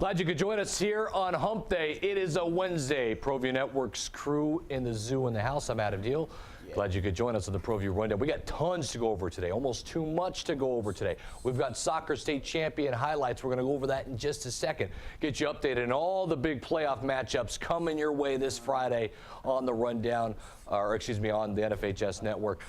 Glad you could join us here on Hump Day. It is a Wednesday. Proview Network's crew in the zoo in the house. I'm Adam Deal. Glad you could join us on the Proview Rundown. We got tons to go over today, almost too much to go over today. We've got soccer state champion highlights. We're going to go over that in just a second. Get you updated on all the big playoff matchups coming your way this Friday on the Rundown, or excuse me, on the NFHS Network.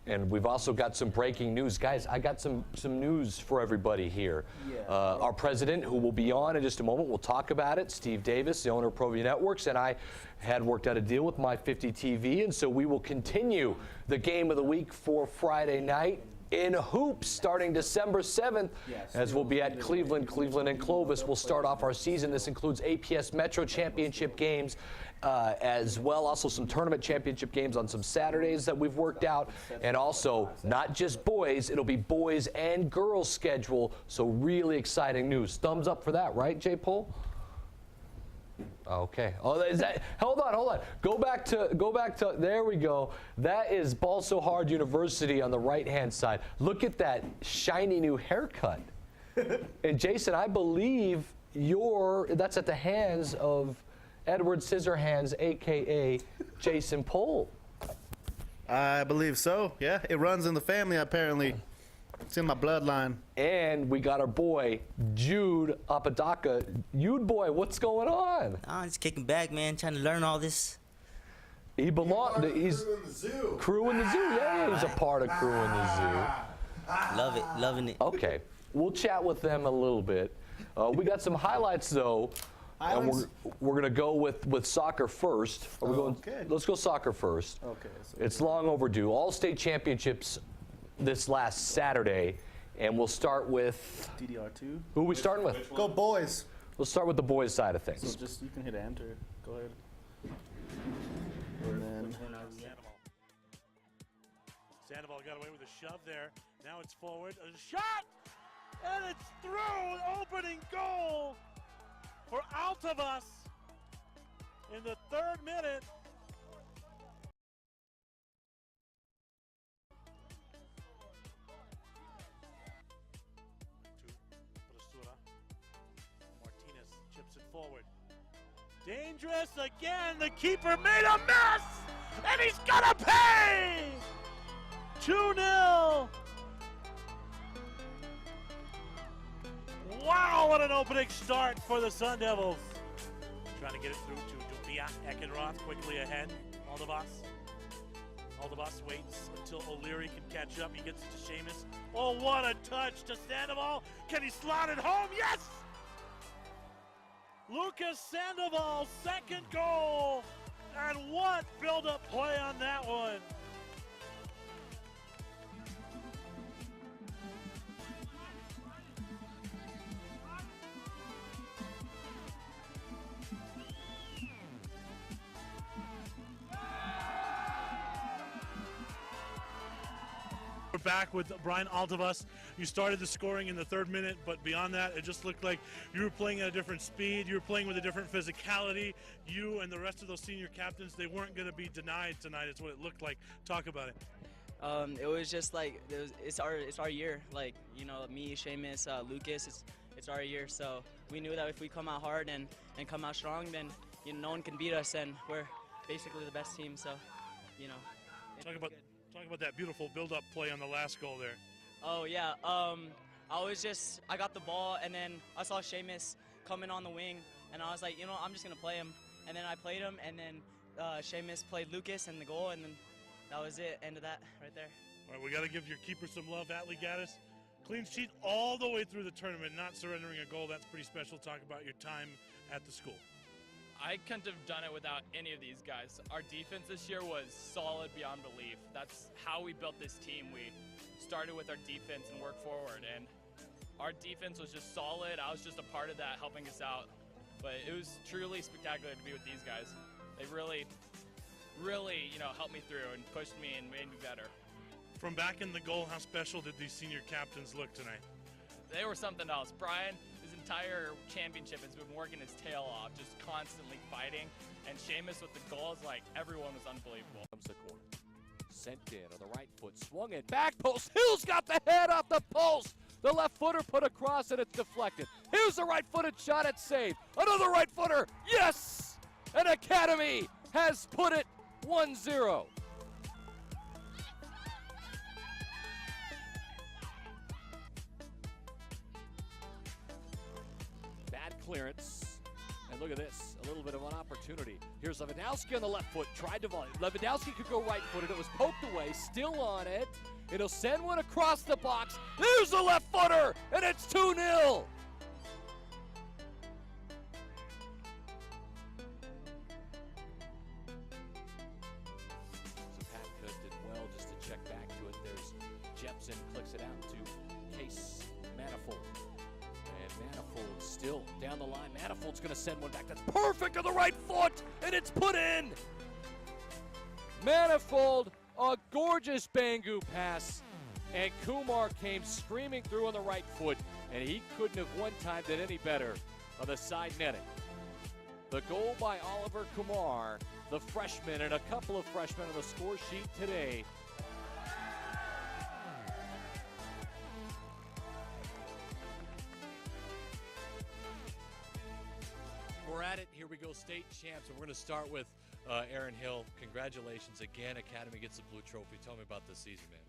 And we've also got some breaking news. Guys, I got some news for everybody here. Our president, who will be on in just a moment, we'll talk about it, Steve Davis, the owner of Proview Networks, and I had worked out a deal with My 50 TV, and so we will continue the game of the week for Friday night in hoops starting December 7th, as we'll be at Cleveland and Clovis. We'll start off our season. This includes APS Metro Championship games as well, also some tournament championship games on some Saturdays that we've worked out, and also not just boys, it'll be boys and girls schedule, so really exciting news. Thumbs up for that, right, J. Pohl? Okay. Oh, is that? Hold on. Go back to. There we go. That is Ball So Hard University on the right-hand side. Look at that shiny new haircut. And Jason, I believe that's at the hands of Edward Scissorhands, a.k.a. Jason Pohl. I believe so. Yeah, it runs in the family apparently. It's in my bloodline. And we got our boy, Jude Apodaca. Jude boy, what's going on? Oh, just kicking back, man, trying to learn all this. He's crew in the zoo. Yeah, he's a part of crew in the zoo. Love it, loving it. Okay, we'll chat with them a little bit. We got some highlights though. And we're going to go with soccer first. Let's go soccer first. Okay. So it's long overdue. All-state championships this last Saturday, and we'll start with DDR2. Who are we starting with? Go boys. We'll start with the boys side of things. So just you can hit enter. Go ahead. And then Sandoval got away with a shove there. Now it's forward. A shot! And it's through! Opening goal for Altavas in the 3rd minute. Martinez chips it forward. Dangerous again. The keeper made a mess, and he's gonna pay. 2-0. Wow, what an opening start for the Sun Devils. Trying to get it through to Dubia. Eckenroth quickly ahead. Aldavas waits until O'Leary can catch up. He gets it to Seamus. Oh, what a touch to Sandoval. Can he slot it home? Yes! Lucas Sandoval, 2nd goal. And what build-up play on that one. We're back with Brian Altavas. You started the scoring in the 3rd minute, but beyond that, it just looked like you were playing at a different speed. You were playing with a different physicality. You and the rest of those senior captains, they weren't going to be denied tonight. It's what it looked like. Talk about it. It was just like it's our year. Like, you know, me, Seamus, Lucas, it's our year. So we knew that if we come out hard and come out strong, then no one can beat us, and we're basically the best team. So, Talk about that beautiful build-up play on the last goal there. Oh yeah, I got the ball, and then I saw Seamus coming on the wing, and I was like, I'm just gonna play him, and then I played him, and then Seamus played Lucas in the goal, and then that was it. End of that right there. All right, we got to give your keeper some love, Atlee Gaddis. Clean sheet all the way through the tournament, not surrendering a goal. That's pretty special. Talk about your time at the school. I couldn't have done it without any of these guys. Our defense this year was solid beyond belief. That's how we built this team. We started with our defense and worked forward, and our defense was just solid. I was just a part of that, helping us out. But it was truly spectacular to be with these guys. They really, helped me through and pushed me and made me better. From back in the goal, how special did these senior captains look tonight? They were something else. Brian, his entire championship has been working his tail off, just constantly fighting. And Seamus with the goals, like, everyone was unbelievable. Comes the corner. Sent in on the right foot, swung in, back post. Hill's got the head off the post. The left footer put across and it's deflected. Here's the right-footed shot, it's saved. Another right footer, yes! And Academy has put it 1-0. Bad clearance. And look at this, a little bit of an opportunity. Here's Lewandowski on the left foot, tried to volley. Lewandowski could go right-footed, it was poked away, still on it. It'll send one across the box. There's the left footer, and it's 2-0. So Pat Cook did well just to check back to it. There's Jepson, clicks it out to Case Manifold. And Manifold still down the line. Manifold's going to send one back. That's perfect on the right foot, and it's put in. Manifold, a gorgeous Bangu pass, and Kumar came screaming through on the right foot, and he couldn't have one-timed it any better on the side netting. The goal by Oliver Kumar, the freshman, and a couple of freshmen on the score sheet today. We're at it. Here we go, state champs. And we're going to start with Aaron Hill. Congratulations again. Academy gets the blue trophy. Tell me about this season, man.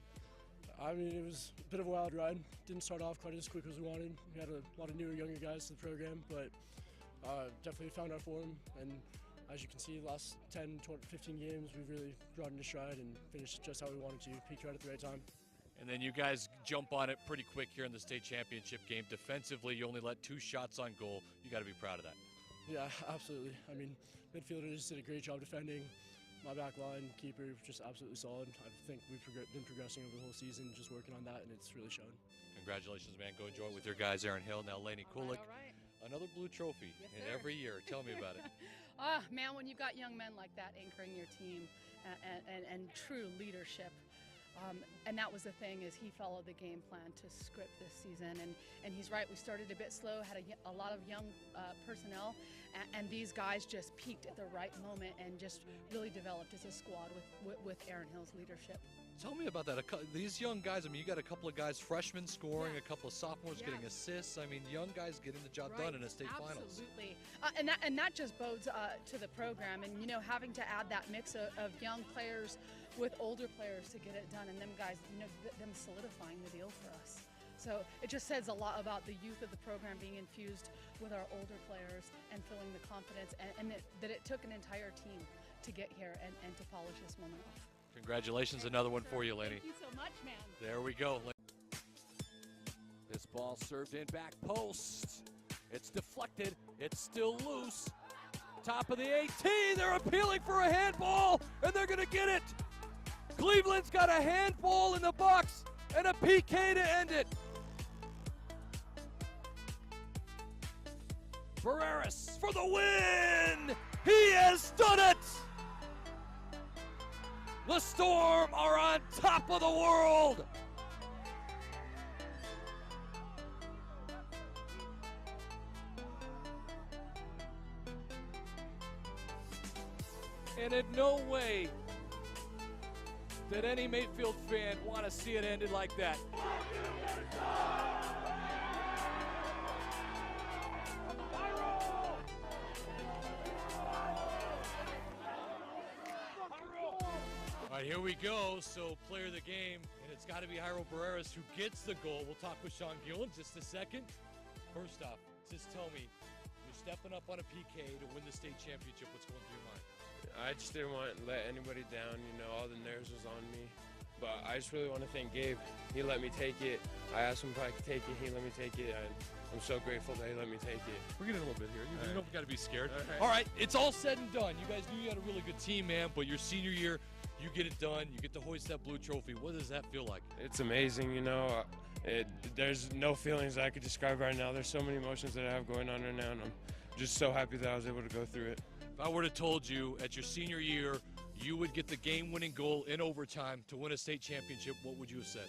I mean, it was a bit of a wild ride. Didn't start off quite as quick as we wanted. We had a lot of newer, younger guys to the program, but definitely found our form. And as you can see, the last 10, 12, 15 games, we've really brought into stride and finished just how we wanted to. Peaked right at the right time. And then you guys jump on it pretty quick here in the state championship game. Defensively, you only let 2 shots on goal. You got to be proud of that. Yeah, absolutely. I mean, midfielders did a great job defending. My back line, keeper, just absolutely solid. I think we've been progressing over the whole season, just working on that, and it's really shown. Congratulations, man. Go enjoy it with your guys, Aaron Hill, now Lainey Kulik. All right. Another blue trophy in every year. Tell me about it. Man, when you've got young men like that anchoring your team and true leadership, and that was the thing, is he followed the game plan to script this season, and he's right. We started a bit slow, had a lot of young personnel, and these guys just peaked at the right moment and just really developed as a squad with Aaron Hill's leadership. Tell me about that. These young guys, I mean, you got a couple of guys, freshmen scoring, Yeah. a couple of sophomores Yeah. getting assists. I mean, young guys getting the job done in a state finals. Absolutely. And that just bodes to the program. And, you know, having to add that mix of young players with older players to get it done, and them guys, you know, them solidifying the deal for us. So it just says a lot about the youth of the program being infused with our older players and feeling the confidence, and that it took an entire team to get here and to polish this moment off. Congratulations, another one for you, Lainey. Thank you so much, man. There we go. This ball served in back post. It's deflected. It's still loose. Top of the 18. They're appealing for a handball, and they're going to get it. Cleveland's got a handball in the box and a PK to end it. Barreras for the win. He has done it. The Storm are on top of the world. And in no way did any Mayfield fan want to see it ended like that. All right, here we go. So player of the game, and it's got to be Jairo Barreras who gets the goal. We'll talk with Sean Gill in just a second. First off, just tell me, you're stepping up on a PK to win the state championship. What's going through your mind? I just didn't want to let anybody down. You know, all the nerves was on me. But I just really want to thank Gabe. He let me take it. I asked him if I could take it. He let me take it. And I'm so grateful that he let me take it. We're getting a little bit here. You don't got to be scared. All right. All right, it's all said and done. You guys knew you had a really good team, man, but your senior year, you get it done. You get to hoist that blue trophy. What does that feel like? It's amazing, you know. There's no feelings that I could describe right now. There's so many emotions that I have going on right now, and I'm just so happy that I was able to go through it. If I were to told you at your senior year you would get the game-winning goal in overtime to win a state championship, what would you have said?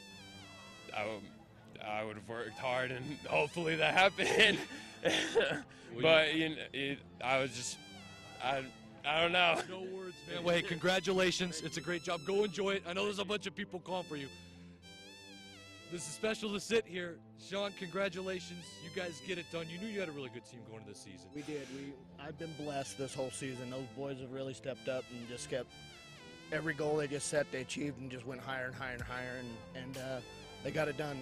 I would have worked hard, and hopefully that happened. But you know, I was just, I don't know. No words, man. Well, hey, congratulations. It's a great job. Go enjoy it. I know there's a bunch of people calling for you. This is special to sit here. Sean, congratulations. You guys get it done. You knew you had a really good team going into this season. We did. I've been blessed this whole season. Those boys have really stepped up and just kept every goal they just set, they achieved and just went higher and higher and higher, and they got it done.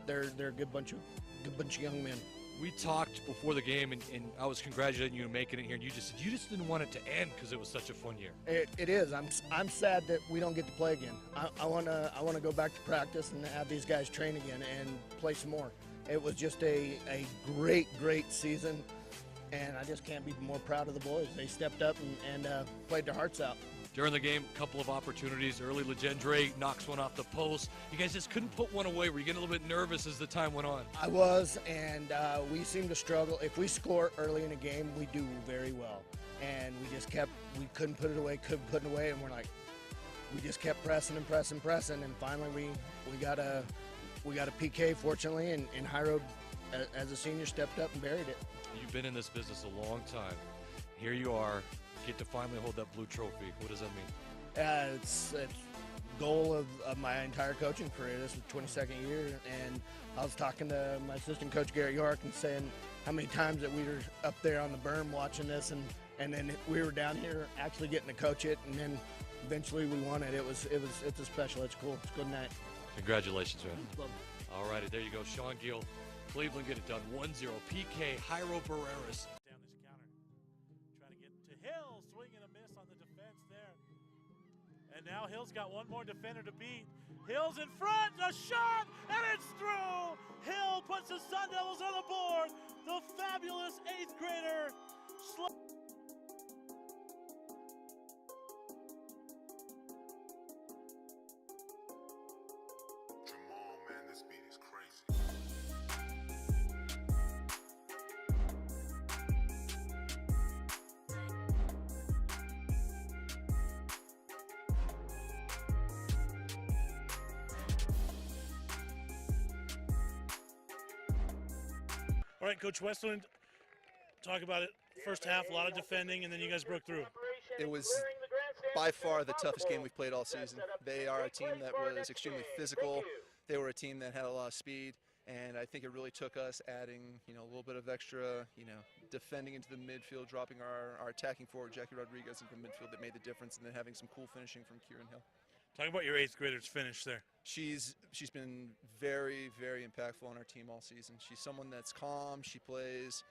They're a good bunch of young men. We talked before the game, and I was congratulating you on making it here, and you just said you just didn't want it to end because it was such a fun year. It is. I'm sad that we don't get to play again. I want to go back to practice and have these guys train again and play some more. It was just a great season, and I just can't be more proud of the boys. They stepped up and played their hearts out. During the game, a couple of opportunities. Early, Legendre knocks one off the post. You guys just couldn't put one away. Were you getting a little bit nervous as the time went on? I was, and we seemed to struggle. If we score early in a game, we do very well. And we couldn't put it away, and we're like, we just kept pressing, and finally we got a PK, fortunately, and High Road, as a senior, stepped up and buried it. You've been in this business a long time. Here you are. Get to finally hold that blue trophy. What does that mean? It's goal of my entire coaching career. This is the 22nd year, and I was talking to my assistant coach Garrett York and saying how many times that we were up there on the berm watching this, and then we were down here actually getting to coach it, and then eventually we won it. It's a special. It's cool. It's a good night. Congratulations, man. All righty, there you go. Sean Gill, Cleveland get it done. 1-0. PK, Jairo Barreras. Hill, swing and a miss on the defense there. And now Hill's got one more defender to beat. Hill's in front, a shot, and it's through! Hill puts the Sun Devils on the board. The fabulous 8th grader. Jamal, man, this beat is crazy. All right, Coach Westland, talk about it. First half, a lot of defending, and then you guys broke through. It was by far the toughest game we've played all season. They are a team that was extremely physical. They were a team that had a lot of speed, and I think it really took us adding, a little bit of extra, defending into the midfield, dropping our attacking forward, Jackie Rodriguez, into the midfield that made the difference, and then having some cool finishing from Kieran Hill. Talk about your 8th grader's finish there. She's been very, very impactful on our team all season. She's someone that's calm. She plays,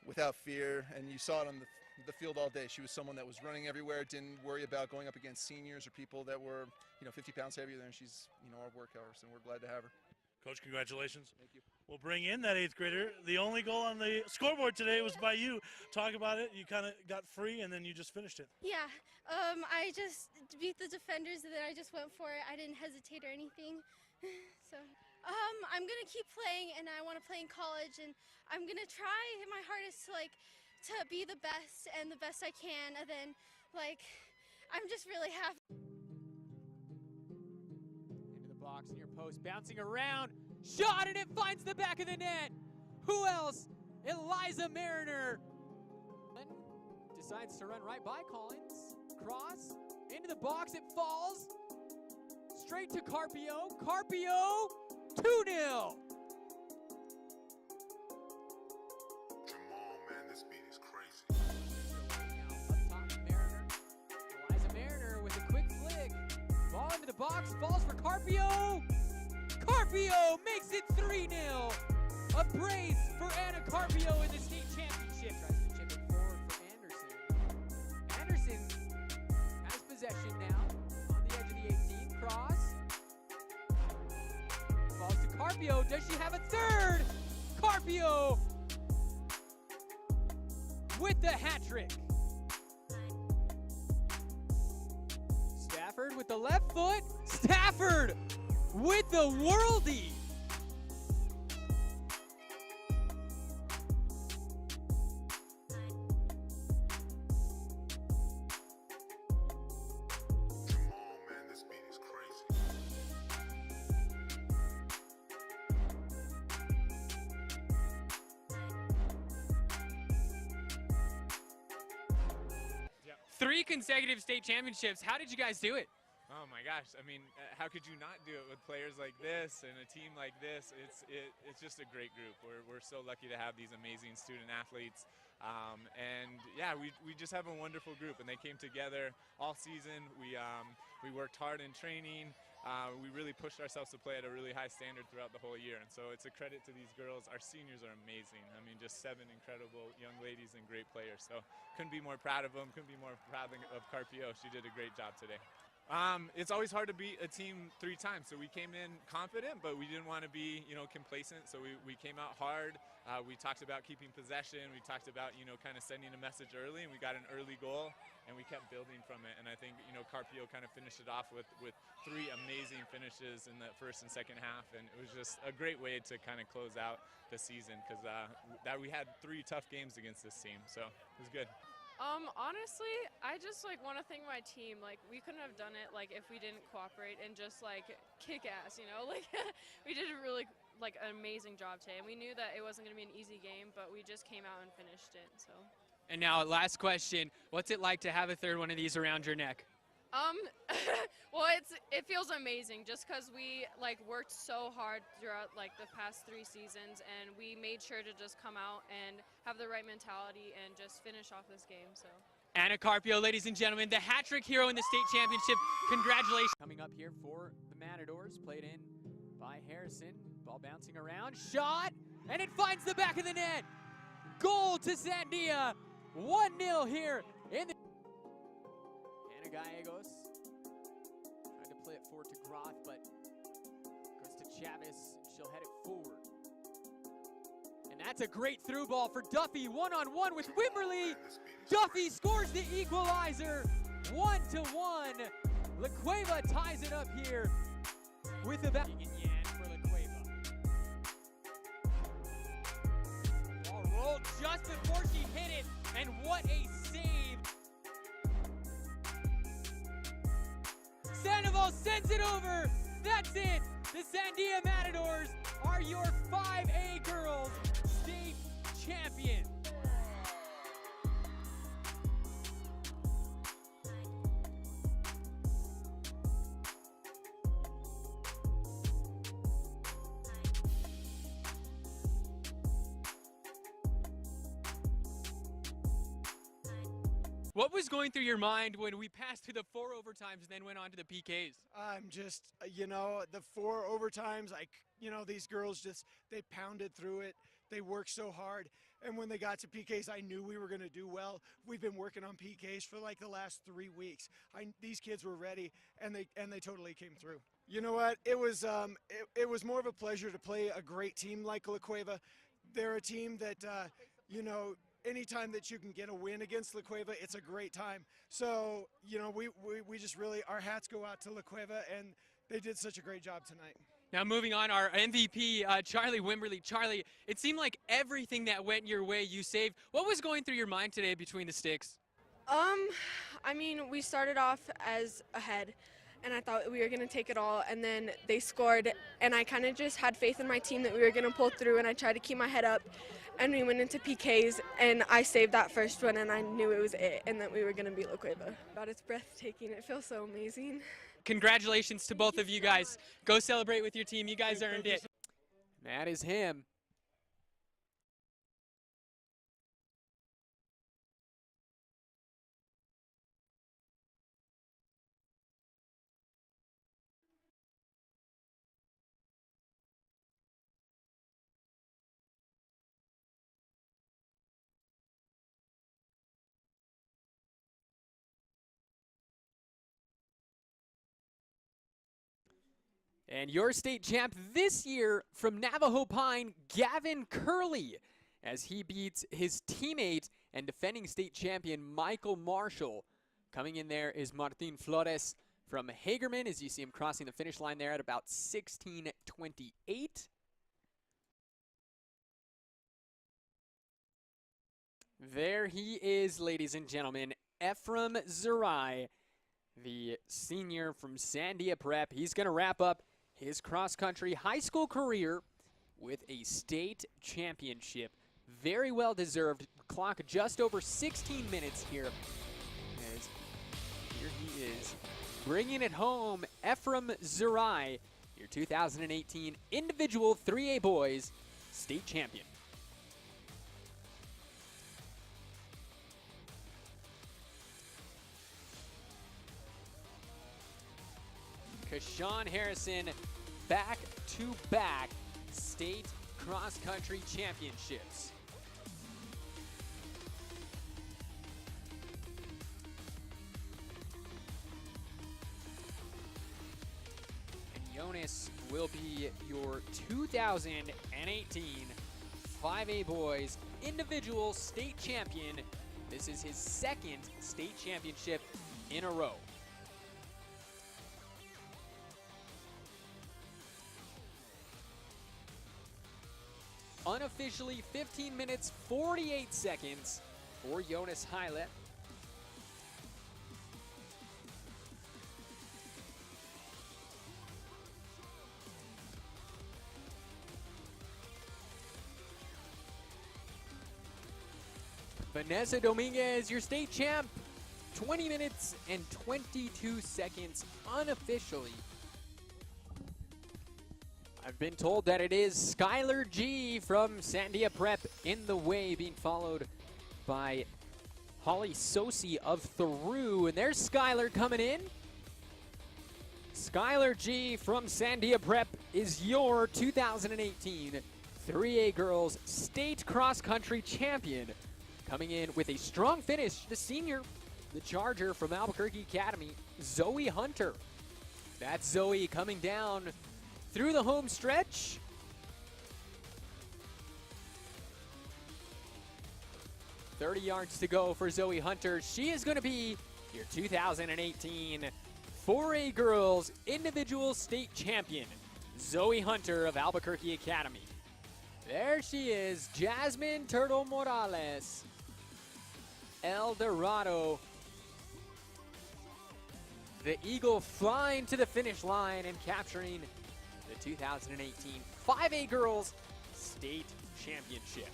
without fear, and you saw it on the field all day. She was someone that was running everywhere, didn't worry about going up against seniors or people that were, 50 pounds heavier than her. She's, our workhorse, and we're glad to have her. Coach, congratulations. Thank you. We'll bring in that 8th grader. The only goal on the scoreboard today was by you. Talk about it. You kind of got free, and then you just finished it. Yeah, I just beat the defenders, and then I just went for it. I didn't hesitate or anything. So I'm going to keep playing, and I want to play in college, and I'm going to try my hardest to be the best and the best I can, and then, I'm just really happy. Into the box, near post, bouncing around, shot, and it finds the back of the net. Who else? Eliza Mariner decides to run right by Collins. Cross, into the box, it falls. Straight to Carpio. Carpio, 2-0. Jamal, man, this beat is crazy. Up top, Mariner. Eliza Mariner with a quick flick. Ball into the box, falls for Carpio. Carpio makes it 3-0. A brace for Anna Carpio in the state championship. Tries to chip it forward for Anderson. Anderson has possession now on the edge of the 18. Cross. Falls to Carpio. Does she have a third? Carpio with the hat trick. Stafford with the left foot. Stafford with the worldie. Jamal, man, this beat is crazy. Three consecutive state championships. How did you guys do it? Oh my gosh! I mean, how could you not do it with players like this and a team like this? It's just a great group. We're so lucky to have these amazing student athletes, and yeah, we just have a wonderful group. And they came together all season. We worked hard in training. We really pushed ourselves to play at a really high standard throughout the whole year, and so it's a credit to these girls. Our seniors are amazing. I mean, just 7 incredible young ladies and great players. So couldn't be more proud of them. Couldn't be more proud of Carpio. She did a great job today. It's always hard to beat a team 3 times, so we came in confident, but we didn't want to be, complacent. So we came out hard. We talked about keeping possession. We talked about, kind of sending a message early, and we got an early goal, and we kept building from it. And I think, Carpio kind of finished it off with 3 amazing finishes in the first and second half, and it was just a great way to kind of close out the season because that we had 3 tough games against this team, so it was good. Honestly, I just want to thank my team. We couldn't have done it if we didn't cooperate and just kick ass, we did a really an amazing job today, and we knew that it wasn't going to be an easy game, but we just came out and finished it. So. And now, last question: what's it like to have a third one of these around your neck? Well, it feels amazing just because we worked so hard throughout the past 3 seasons, and we made sure to just come out and have the right mentality and just finish off this game. So. Anna Carpio, ladies and gentlemen, the hat-trick hero in the state championship. Congratulations. Coming up here for the Matadors, played in by Harrison. Ball bouncing around, shot, and it finds the back of the net. Goal to Sandia. 1-0 here in the Hannah Gallegos trying to play it forward to Groth, but goes to Chavez. She'll head it forward. And that's a great through ball for Duffy. 1-on-1 with Wimberly. Duffy scores the equalizer. 1-1. La Cueva ties it up here with about Yan for La Cueva. Ball rolled just before she hit it, and what a save. Sandoval sends it over. That's it. The Sandia Matadors are your 5A girls state champion. What was going through your mind when we passed through the 4 overtimes and then went on to the PKs? I'm just, the 4 overtimes, these girls they pounded through it. They worked so hard. And when they got to PKs, I knew we were going to do well. We've been working on PKs for the last 3 weeks. These kids were ready, and they totally came through. You know what? It was more of a pleasure to play a great team like La Cueva. They're a team that, anytime that you can get a win against La Cueva, it's a great time. So, we just really, our hats go out to La Cueva, and they did such a great job tonight. Now moving on, our MVP, Charlie Wimberly. Charlie, it seemed like everything that went your way you saved. What was going through your mind today between the sticks? We started off as ahead, and I thought we were going to take it all, and then they scored, and I kind of just had faith in my team that we were going to pull through, and I tried to keep my head up, and we went into PKs, and I saved that first one, and I knew it was it, and that we were going to beat La Cueva. God, it's breathtaking. It feels so amazing. Congratulations to both of you guys. Go celebrate with your team. You guys earned it. That is him. And your state champ this year from Navajo Pine, Gavin Curley, as he beats his teammate and defending state champion Michael Marshall. Coming in there is Martin Flores from Hagerman, as you see him crossing the finish line there at about 16:28. There he is, ladies and gentlemen, Ephraim Zerai, the senior from Sandia Prep. He's going to wrap up his cross-country high school career with a state championship. Very well deserved. Clock just over 16 minutes here. As here he is bringing it home, Ephraim Zurai, your 2018 individual 3A boys state champion. Kashawn Harrison, back-to-back state cross-country championships. And Jonas will be your 2018 5A boys individual state champion. This is his second state championship in a row. Unofficially 15 minutes 48 seconds for Jonas Hylett. Vanessa Dominguez, your state champ, 20 minutes and 22 seconds unofficially. I've been told that it is Skylar G from Sandia Prep in the way, being followed by Holly Sosi of Theroux. And there's Skylar coming in. Skylar G from Sandia Prep is your 2018 3A Girls State Cross Country Champion. Coming in with a strong finish, the senior, the Charger from Albuquerque Academy, Zoe Hunter. That's Zoe coming down through the home stretch. .30 yards to go for Zoe Hunter. She is going to be your 2018 4A Girls Individual State Champion, Zoe Hunter of Albuquerque Academy. There she is, Jasmine Turtle Morales, El Dorado. The Eagle flying to the finish line and capturing the 2018 5A Girls State Championship.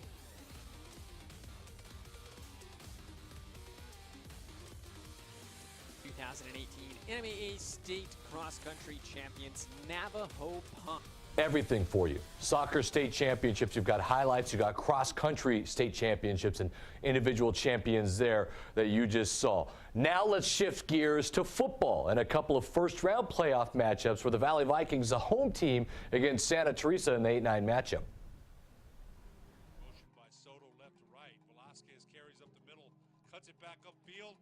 NMAA State Cross Country Champions, Navajo Pump. Everything for you. Soccer state championships, you've got highlights, you've got cross-country state championships and individual champions there that you just saw. Now let's shift gears to football and a couple of first-round playoff matchups where the Valley Vikings, the home team, against Santa Teresa in the 8-9 matchup. Motion by Soto left to right. Velasquez carries up the middle, cuts it back upfield.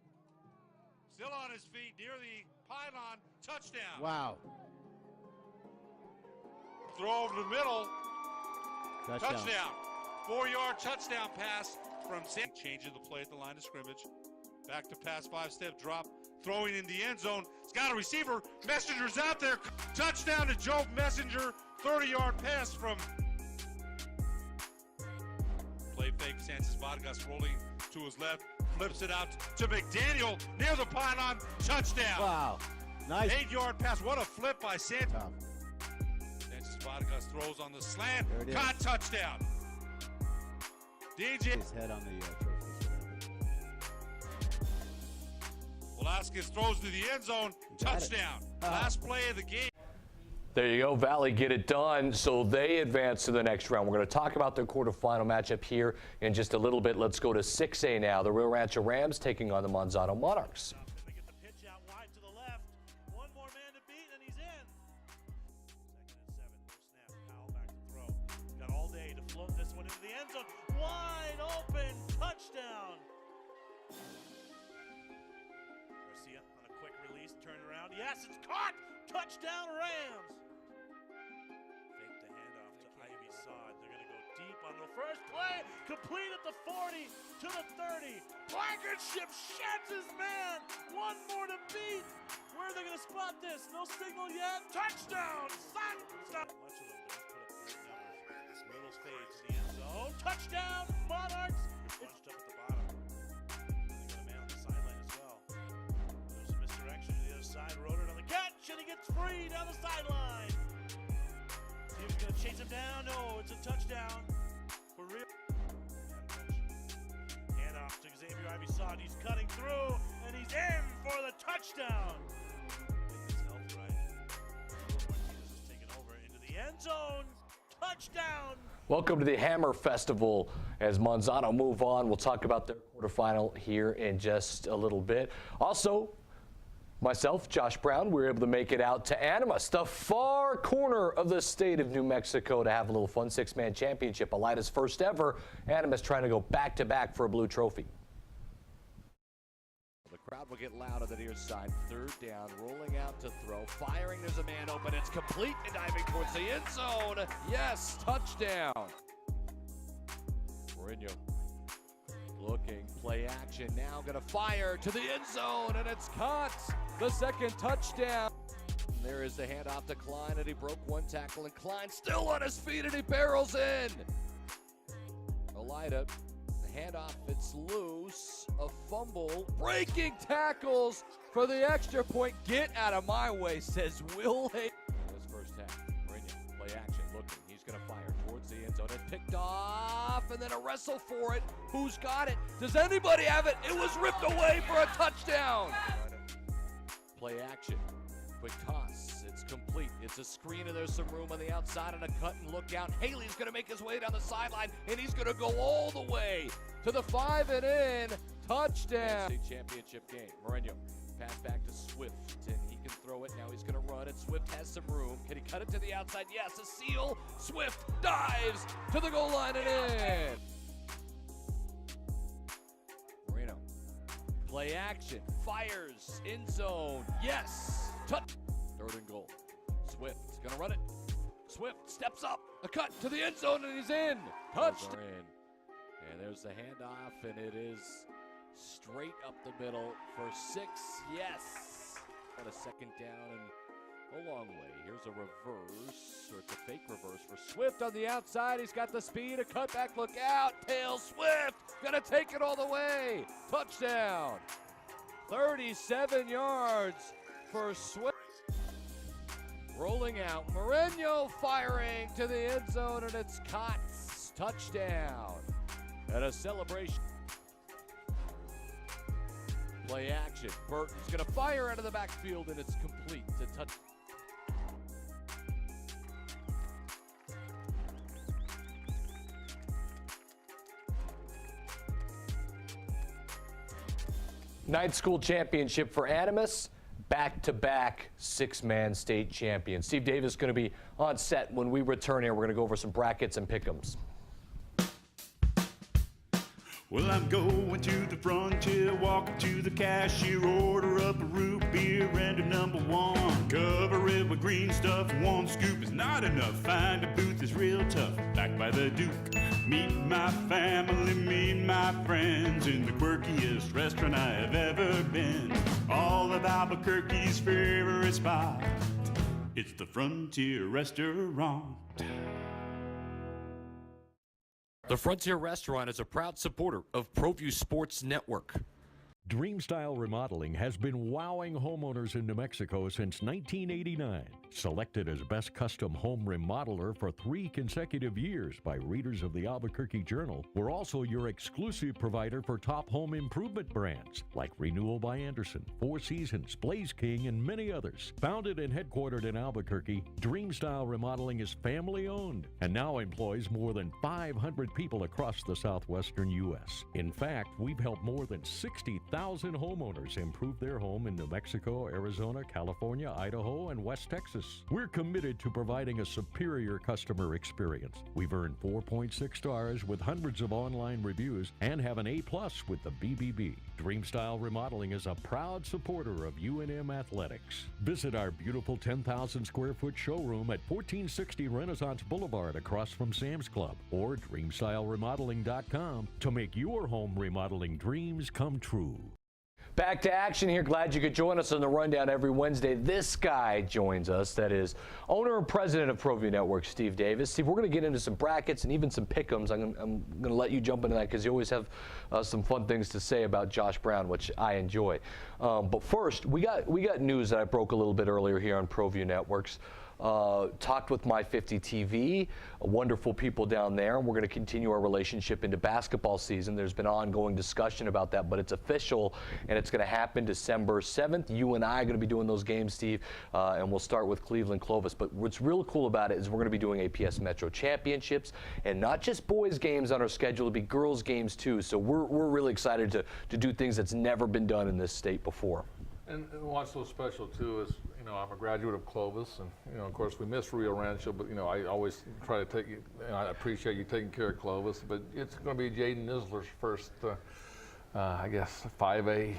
Still on his feet near the pylon. Touchdown. Wow. Throw over the middle. Touchdown. 4-yard touchdown pass from Sam. Changing the play at the line of scrimmage. Back to pass, 5-step drop. Throwing in the end zone. He's got a receiver. Messenger's out there. Touchdown to Joe Messenger. 30-yard pass from. Play fake. Santos Vargas rolling to his left. Flips it out to McDaniel near the pylon. Touchdown. Wow. Nice. 8-yard pass. What a flip by Santos. Vargas throws on the slant. Caught, touchdown. DJ. His head on the trophy. Velasquez throws to the end zone. Touchdown. Last play of the game. There you go. Valley get it done, so they advance to the next round. We're going to talk about their quarterfinal matchup here in just a little bit. Let's go to 6A now. The Rio Rancho Rams taking on the Manzano Monarchs. Wide open, touchdown. Garcia on a quick release, turn around. Yes, it's caught. Touchdown Rams. Fake the handoff to Ivy Sod. They're going to go deep on the first play. Complete at the 40 to the 30. Blankenship sheds his man. One more to beat. Where are they going to spot this? No signal yet. Touchdown. Much of them don't put up great numbers. This middle fade to the end zone. Touchdown, Monarchs. Bunched up at the bottom. They got a man on the sideline as well. There's a misdirection to the other side. Roder on the catch, and he gets free down the sideline. See if he's going to chase him down. No, it's a touchdown for real. Handoff to Xavier Ivy Sod. He's cutting through, and he's in for the touchdown. touchdown. Welcome to the Hammer Festival as Monsanto move on. We'll talk about their quarterfinal here in just a little bit. Also, myself, Josh Brown, we were able to make it out to Animas, the far corner of the state of New Mexico, to have a little fun six-man championship. Elida's first ever. Animas trying to go back-to-back for a blue trophy. The crowd will get loud on the near side. Third down, rolling out to throw. Firing, there's a man open. It's complete and diving towards the end zone. Yes, touchdown. Mourinho looking, play action, now gonna fire to the end zone, and it's caught. The second touchdown. And there is the handoff to Klein, and he broke one tackle, and Klein still on his feet, and he barrels in. Elida, the handoff, it's loose, a fumble, breaking tackles for the extra point. Get out of my way, says Will Hayes. His first half, Mourinho, play action, looking, he's gonna fire towards the end zone, and picked off, and then a wrestle for it. Who's got it? Does anybody have it? It was ripped away for a touchdown. Play action, quick toss, it's complete. It's a screen, and there's some room on the outside and a cut and look out. Haley's gonna make his way down the sideline, and he's gonna go all the way to the 5 and in. Touchdown. State championship game. Mourinho, pass back to Swift, and he can throw it. Now he's gonna run it. Swift has some room. Can he cut it to the outside? Yes, a seal. Swift dives to the goal line and in. Moreno, play action, fires, end zone. Yes, touch. Third and goal. Swift gonna run it. Swift steps up, a cut to the end zone, and he's in. Touched. And there's the handoff, and it is straight up the middle for 6. Yes. Got a second down and a long way. Here's a reverse, or it's a fake reverse for Swift on the outside. He's got the speed, a cutback, look out. Tail Swift, gonna take it all the way. Touchdown. 37 yards for Swift. Rolling out, Mourinho firing to the end zone, and it's caught. Touchdown. And a celebration. Play action. Burton's going to fire out of the backfield, and it's complete to touch. Night school championship for Animas. Back-to-back six-man state champion. Steve Davis is going to be on set when we return here. We're going to go over some brackets and pick'ems. Well, I'm going to the frontier, walking to the cashier, order up a root beer and a #1. Cover it with green stuff, one scoop is not enough. Find a booth that's real tough, back by the Duke. Meet my family, meet my friends in the quirkiest restaurant I have ever been. All of Albuquerque's favorite spot, it's the Frontier Restaurant. The Frontier Restaurant is a proud supporter of Proview Sports Network. Dreamstyle Remodeling has been wowing homeowners in New Mexico since 1989. Selected as Best Custom Home Remodeler for 3 consecutive years by readers of the Albuquerque Journal, we're also your exclusive provider for top home improvement brands like Renewal by Anderson, Four Seasons, Blaze King, and many others. Founded and headquartered in Albuquerque, Dreamstyle Remodeling is family-owned and now employs more than 500 people across the southwestern U.S. In fact, we've helped more than 60,000 homeowners improve their home in New Mexico, Arizona, California, Idaho, and West Texas. We're committed to providing a superior customer experience. We've earned 4.6 stars with hundreds of online reviews and have an A+ with the BBB. Dreamstyle Remodeling is a proud supporter of UNM Athletics. Visit our beautiful 10,000 square foot showroom at 1460 Renaissance Boulevard across from Sam's Club, or dreamstyleremodeling.com to make your home remodeling dreams come true. Back to action here. Glad you could join us on the Rundown every Wednesday. This guy joins us. That is owner and president of Proview Network, Steve Davis. Steve, we're going to get into some brackets and even some pick'ems. I'm going to let you jump into that because you always have some fun things to say about Josh Brown, which I enjoy. But first, we got news that I broke a little bit earlier here on Proview Networks. talked with My 50 TV, wonderful people down there, and we're going to continue our relationship into basketball season. There's been ongoing discussion about that, but it's official, and it's going to happen December 7th. You and I are going to be doing those games, Steve, and we'll start with Cleveland Clovis. But what's real cool about it is we're going to be doing APS Metro Championships, and not just boys games on our schedule, it'll be girls games too. So we're really excited to do things that's never been done in this state before. And what's so special too is, you know, I'm a graduate of Clovis, and you know, of course, we miss Rio Rancho, but you know, I always try to take you. I appreciate you taking care of Clovis, but it's going to be Jaden Isler's first, I guess, 5A.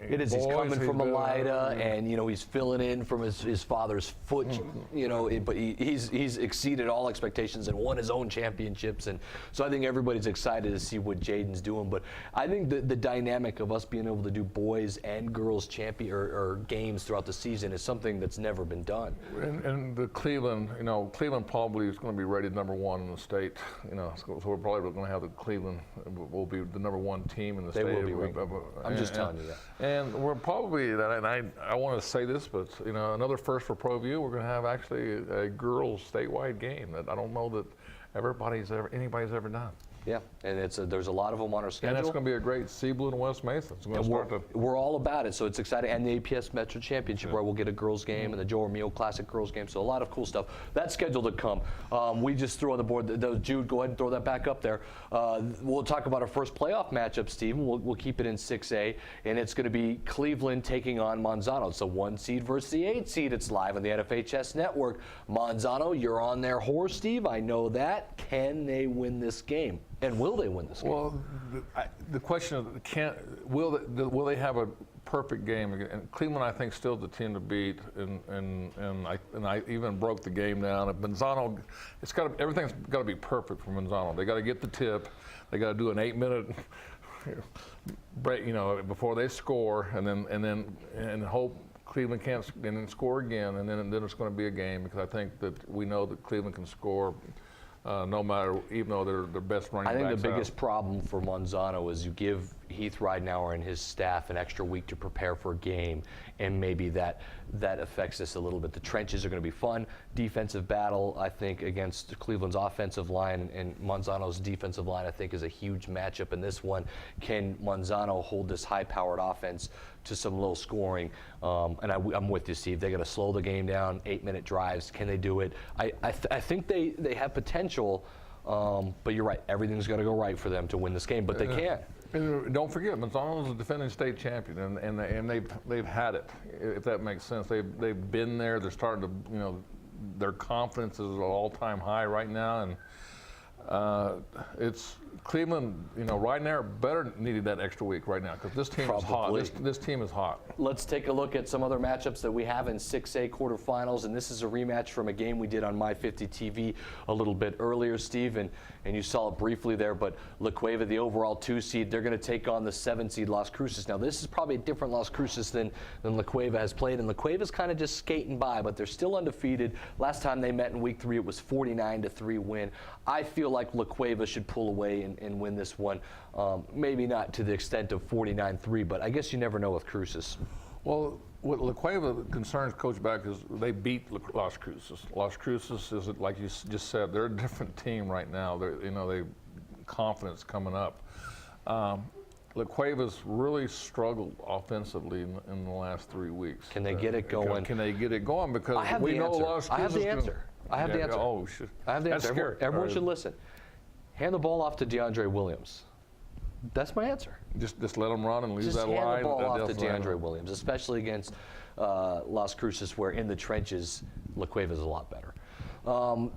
It is. He's coming from Elida, and you know he's filling in from his father's foot. You know, but he's exceeded all expectations and won his own championships, and so I think everybody's excited to see what Jaden's doing. But I think the dynamic of us being able to do boys and girls or games throughout the season is something that's never been done. And the Cleveland, you know, Cleveland probably is going to be rated #1 in the state. You know, so we're probably going to have the Cleveland will be the #1 team in the state. They will be ranked. I'm just telling you that. And we're probably, and I want to say this, but you know, another first for Proview, we're going to have actually a girls statewide game that I don't know that anybody's ever done. Yeah, and there's a lot of them on our schedule. And it's going to be a great Seablue and West Mesa. It's going to start we're all about it, so it's exciting. And the APS Metro Championship, where we'll get a girls game and the Joe Armillo Classic girls game. So a lot of cool stuff. That's scheduled to come. We just threw on the board. Jude, go ahead and throw that back up there. We'll talk about our first playoff matchup, Stephen. We'll keep it in 6A, and it's going to be Cleveland taking on Monzano. It's a 1 seed versus the 8 seed. It's live on the NFHS Network. Monzano, you're on their horse, Steve. I know that. Can they win this game? And will they win this game? Well, the question is, will they have a perfect game? And Cleveland, I think, still the team to beat. And I even broke the game down. If Monzano, everything's got to be perfect for Monzano. They got to get the tip. They got to do an 8-minute break, you know, before they score, and hope Cleveland can't and then score again, and then it's going to be a game, because I think that we know that Cleveland can score. No matter, even though they're the best running backs. I think the biggest problem for Monzano is you give Heath Ridenauer and his staff an extra week to prepare for a game, and maybe that affects us a little bit. The trenches are going to be fun. Defensive battle, I think, against Cleveland's offensive line and Monzano's defensive line, I think, is a huge matchup in this one. Can Monzano hold this high-powered offense to some low scoring? And I'm with you, Steve. They got to slow the game down, 8-minute drives. Can they do it? I think they have potential, but you're right. Everything's got to go right for them to win this game, but they can. And don't forget, Monzano's a defending state champion, and they've had it, if that makes sense. They've been there. They're starting to, you know, their confidence is at an all-time high right now, and it's Cleveland, you know, right now better needed that extra week right now, because this team is hot. This team is hot. Let's take a look at some other matchups that we have in 6A quarterfinals, and this is a rematch from a game we did on My 50 TV a little bit earlier, Steve, and you saw it briefly there, but La Cueva, the overall 2 seed, they're going to take on the 7 seed Las Cruces. Now, this is probably a different Las Cruces than La Cueva has played, and La Cueva's kind of just skating by, but they're still undefeated. Last time they met in week 3, it was 49-3 win. I feel like La Cueva should pull away and win this one. Maybe not to the extent of 49-3, but I guess you never know with Cruces. Well, what La Cueva concerns Coach Beck is they beat Las Cruces. Las Cruces is, like you just said, they're a different team right now. They confidence coming up. La Cueva's really struggled offensively in the last 3 weeks. Can they get it going? Can they get it going? Because we know Las Cruces. I have the answer. I have the answer. Oh, shit. I have the That's answer. scary. Everyone should listen. Hand the ball off to DeAndre Williams. That's my answer. Just let them run and leave that line. Just hand the ball off to DeAndre Williams, especially against Las Cruces, where in the trenches, La Cueva is a lot better.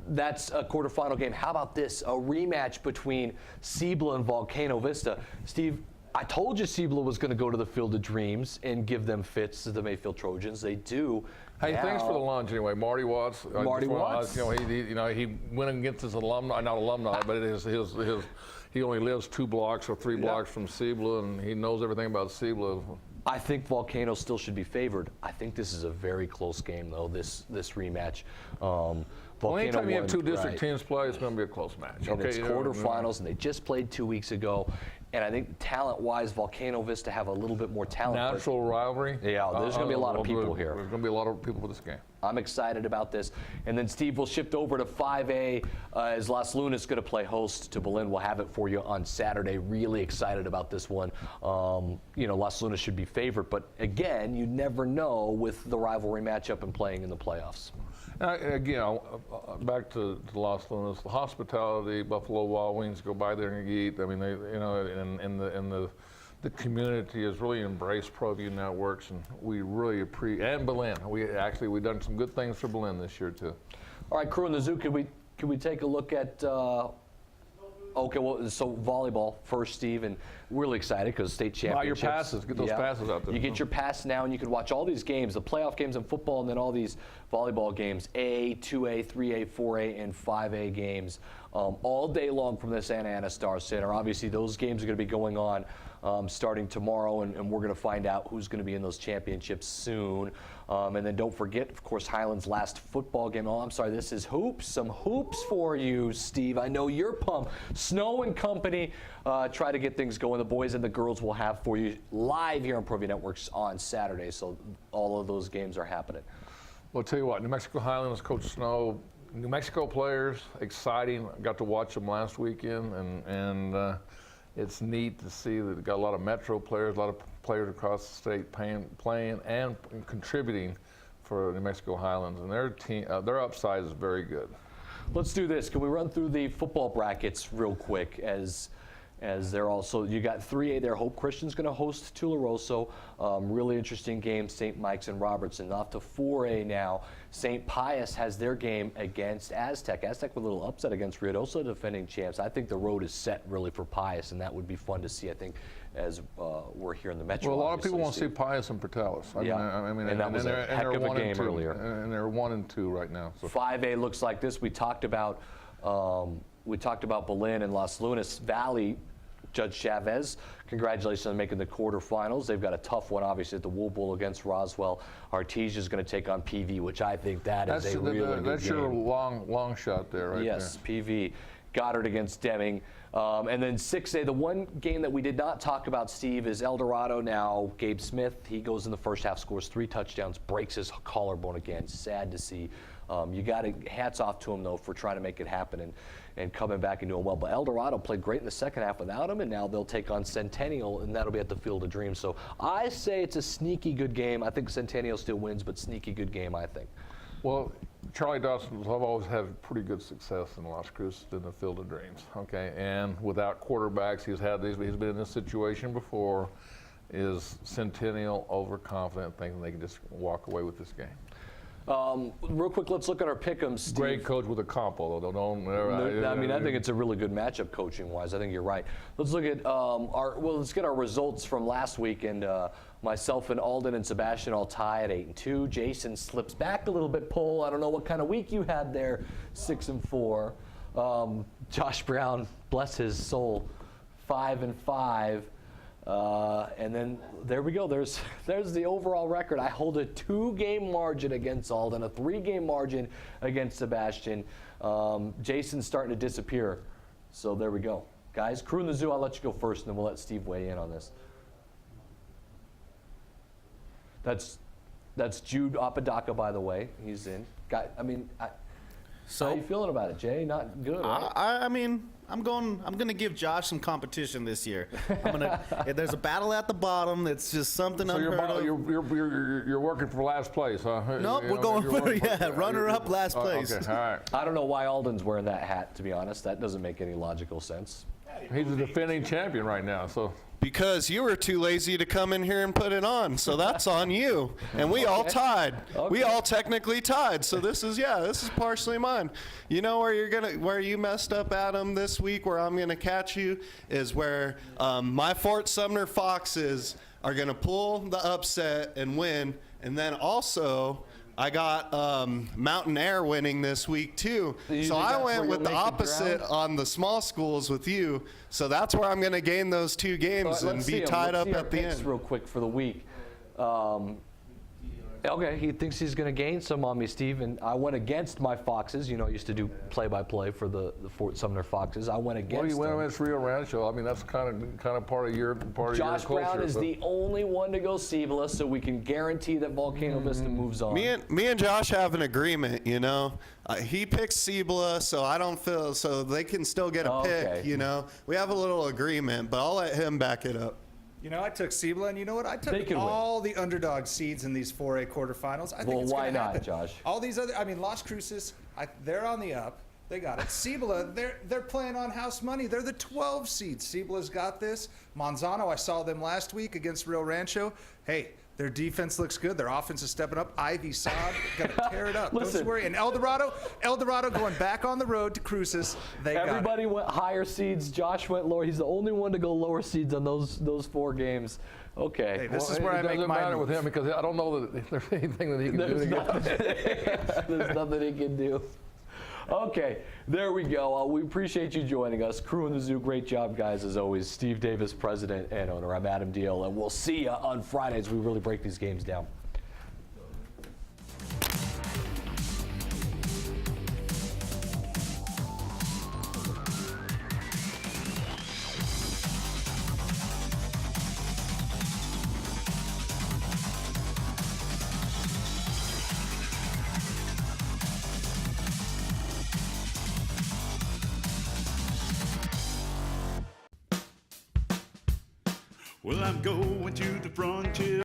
That's a quarterfinal game. How about this? A rematch between Seabla and Volcano Vista. Steve, I told you Seabla was going to go to the Field of Dreams and give them fits to the Mayfield Trojans. They do. Hey, thanks for the lunch anyway, Marty Watts. Marty Watts. He went against his alumni, not alumni, but he only lives 2 blocks or 3 blocks from Seabla, and he knows everything about Seabla. I think Volcano still should be favored. I think this is a very close game, though, this rematch. Well, anytime you have won, two district right. teams play, it's going to be a close match. And it's you know, quarterfinals, and they just played 2 weeks ago. And I think talent-wise, Volcano Vista have a little bit more talent. Natural rivalry. Yeah, there's going to be a lot of people here. There's going to be a lot of people for this game. I'm excited about this. And then Steve will shift over to 5A as Las Lunas is going to play host to Berlin. We'll have it for you on Saturday. Really excited about this one. You know, Las Lunas should be favored, but again, you never know with the rivalry matchup and playing in the playoffs. Again, back to Las Lunas, the hospitality, Buffalo Wild Wings, go by there and eat. I mean, they, you know, and the community has really embraced Proview Networks, and we really appreciate. And Berlin, we've done some good things for Berlin this year too. All right, crew in the zoo, could we take a look at? Okay, well, so volleyball first, Steve, and really excited because state championships. Buy your passes. Get those passes out there. You get your pass now, and you can watch all these games, the playoff games in football, and then all these volleyball games, A, 2A, 3A, 4A, and 5A games, all day long from the Santa Ana Star Center. Obviously, those games are going to be going on starting tomorrow, and we're going to find out who's going to be in those championships soon. And then don't forget, of course, Highlands' last football game. Oh, I'm sorry, this is hoops. Some hoops for you, Steve. I know you're pumped. Snow and company try to get things going. The boys and the girls will have for you live here on Proview Networks on Saturday. So all of those games are happening. Well, I'll tell you what, New Mexico Highlands, Coach Snow, New Mexico players, exciting. I got to watch them last weekend, and it's neat to see that they've got a lot of Metro players, a lot of players across the state playing and contributing for New Mexico Highlands, and their team, their upside is very good. Let's do this. Can we run through the football brackets real quick as they're also, you got 3A there. Hope Christian's going to host Tularosa. Really interesting game, St. Mike's and Robertson. Off to 4A now. St. Pius has their game against Aztec. Aztec with a little upset against Ruidoso, defending champs. I think the road is set really for Pius, and that would be fun to see, I think, as we're here in the Metro. Well, a lot of people want to see Pius and Portales. I mean, and that was a heck of a game earlier. And they're 1-2 right now. So. 5A looks like this. We talked about Berlin and Las Lunas Valley. Judge Chavez, congratulations on making the quarterfinals. They've got a tough one, obviously, at the Wool Bowl against Roswell. Artesia is going to take on PV, which I think that's a really good game. That's your long shot there, right? Yes, there. PV. Goddard against Deming. And then 6A, the one game that we did not talk about, Steve, is El Dorado now. Gabe Smith, he goes in the first half, scores 3 touchdowns, breaks his collarbone again. Sad to see. You got to hats off to him, though, for trying to make it happen and coming back and doing well. But El Dorado played great in the second half without him, and now they'll take on Centennial, and that'll be at the Field of Dreams. So I say it's a sneaky good game. I think Centennial still wins, but sneaky good game, I think. Well, Charlie Dawson has always had pretty good success in Las Cruces in the Field of Dreams, okay? And without quarterbacks, he's been in this situation before. Is Centennial overconfident, thinking they can just walk away with this game? Real quick, let's look at our pick'ems, Steve. Great coach with a comp, although I think it's a really good matchup coaching-wise. I think you're right. Let's look at let's get our results from last week. And myself and Alden and Sebastian all tie at 8-2. Jason slips back a little bit. Poll, I don't know what kind of week you had there. 6-4. Josh Brown, bless his soul, 5-5. And then there we go. There's the overall record. I hold a 2-game margin against Alden, a 3-game margin against Sebastian. Jason's starting to disappear. So there we go. Guys, crew in the zoo, I'll let you go first, and then we'll let Steve weigh in on this. That's Jude Apodaca, by the way. He's in. How are you feeling about it, Jay? Not good, right? I mean, I'm going to give Josh some competition this year. There's a battle at the bottom. It's just something unheard of. You're working for last place, huh? Nope, we're going for runner-up last place. Okay, all right. I don't know why Alden's wearing that hat, to be honest. That doesn't make any logical sense. He's a defending champion right now, so. Because you were too lazy to come in here and put it on, so that's on you. And we all tied. Okay. We all technically tied. So this is partially mine. You know where you messed up, Adam, this week, where I'm gonna catch you, is where my Fort Sumner Foxes are gonna pull the upset and win, and then also I got Mountain Air winning this week too. So I went with the opposite on the small schools with you. So that's where I'm going to gain those 2 games and be tied up at the end. Real quick for the week. Okay, he thinks he's going to gain some on me, Steve, and I went against my Foxes. You know, I used to do play-by-play for the Fort Sumner Foxes. I went against Well, you went them. against Rio Rancho. I mean, that's kind of part of your culture. Josh Brown is the only one to go Cibola, so we can guarantee that Volcano Vista moves on. Me and Josh have an agreement, you know. He picks Cibola, so I don't feel so they can still get a pick, you know. We have a little agreement, but I'll let him back it up. You know, I took Cibola, and you know what? I took all the underdog seeds in these 4A quarterfinals. I think it's why going to not, happen. Josh? All these other, I mean, Las Cruces, they're on the up. They got it. Cibola, they're playing on house money. They're the 12 seeds. Cibola's got this. Manzano, I saw them last week against Rio Rancho. Hey, their defense looks good. Their offense is stepping up. Ivy Saad going to tear it up. Don't you worry. And El Dorado going back on the road to Cruces. Everybody went higher seeds. Josh went lower. He's the only one to go lower seeds on those 4 games. Okay. Hey, this is where I make my matter with him because I don't know that there's anything that he can do to get There's nothing he can do. Okay, there we go. We appreciate you joining us. Crew in the Zoo, great job, guys, as always. Steve Davis, president and owner. I'm Adam Deal, and we'll see you on Friday as we really break these games down. Well, I'm going to the frontier.